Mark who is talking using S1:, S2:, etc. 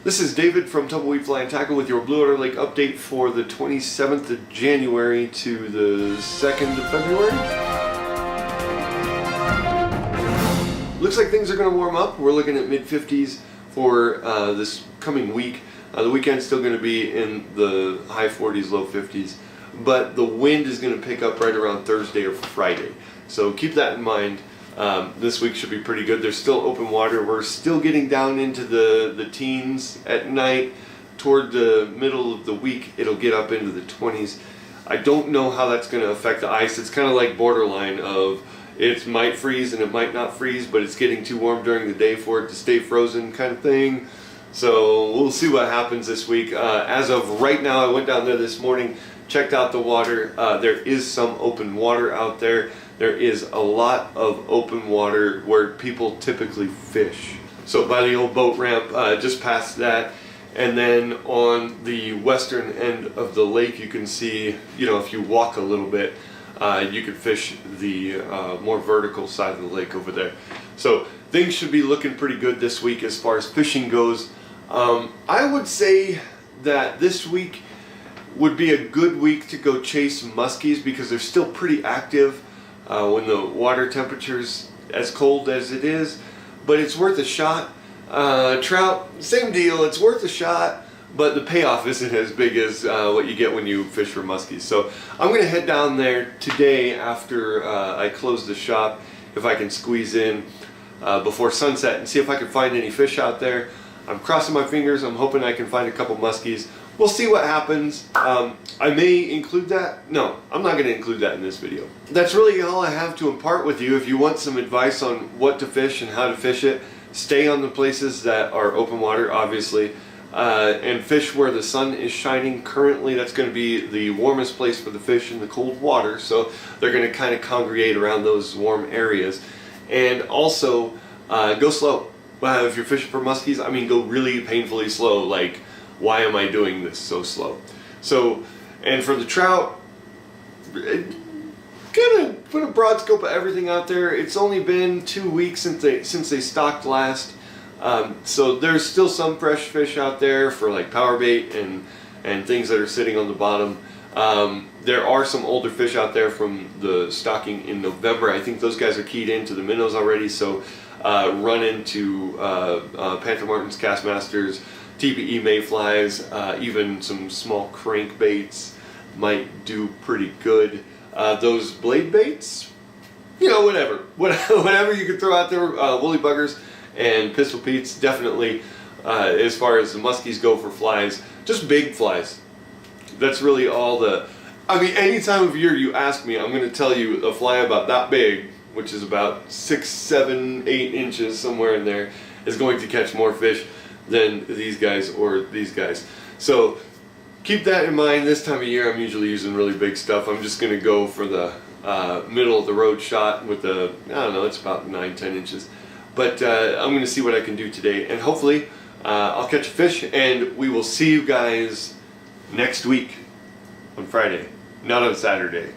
S1: This is David from Tumbleweed Fly and Tackle with your Bluewater Lake update for the 27th of January to the 2nd of February. Looks like things are going to warm up. We're looking at mid-50s for this coming week. The weekend's still going to be in the high 40s, low 50s, but the wind is going to pick up right around Thursday or Friday. So keep that in mind. This week should be pretty good. There's still open water. We're still getting down into the teens at night. Toward the middle of the week, it'll get up into the 20s. I don't know how that's going to affect the ice. It's kind of like borderline of it might freeze and it might not freeze, but it's getting too warm during the day for it to stay frozen kind of thing. So we'll see what happens this week. As of right now, I went down there this morning, checked out the water. There is some open water out there. There is a lot of open water where people typically fish. So by the old boat ramp, just past that, and then on the western end of the lake, you can see, if you walk a little bit, you could fish the more vertical side of the lake over there. So things should be looking pretty good this week as far as fishing goes. I would say that this week would be a good week to go chase muskies because they're still pretty active. When the water temperature's as cold as it is, but it's worth a shot. Trout, same deal, it's worth a shot, but the payoff isn't as big as what you get when you fish for muskies. So I'm going to head down there today after I close the shop, if I can squeeze in before sunset, and see if I can find any fish out there. I'm crossing my fingers. I'm hoping I can find a couple muskies. We'll see what happens. I may include that. No, I'm not going to include that in this video. That's really all I have to impart with you. If you want some advice on what to fish and how to fish it, stay on the places that are open water, obviously, and fish where the sun is shining. Currently, that's going to be the warmest place for the fish in the cold water, so they're going to kind of congregate around those warm areas. And also, go slow. If you're fishing for muskies, I mean, go really painfully slow, like, why am I doing this so slow? So, and for the trout, kind of put a broad scope of everything out there. It's only been 2 weeks since they stocked last, so there's still some fresh fish out there for like power bait and things that are sitting on the bottom. There are some older fish out there from the stocking in November. I think those guys are keyed into the minnows already, so run into Panther Martins, Castmasters, TPE mayflies, even some small crankbaits might do pretty good. Those blade baits, whatever you can throw out there, woolly buggers and pistol peats, definitely. As far as the muskies go for flies, just big flies. That's really all any time of year you ask me, I'm going to tell you a fly about that big, which is about 6, 7, 8 inches, somewhere in there, is going to catch more fish than these guys or these guys. So keep that in mind. This time of year I'm usually using really big stuff. I'm just going to go for the middle of the road shot with it's about 9, 10 inches. But I'm going to see what I can do today, and hopefully I'll catch a fish, and we will see you guys next week on Friday, not on Saturday.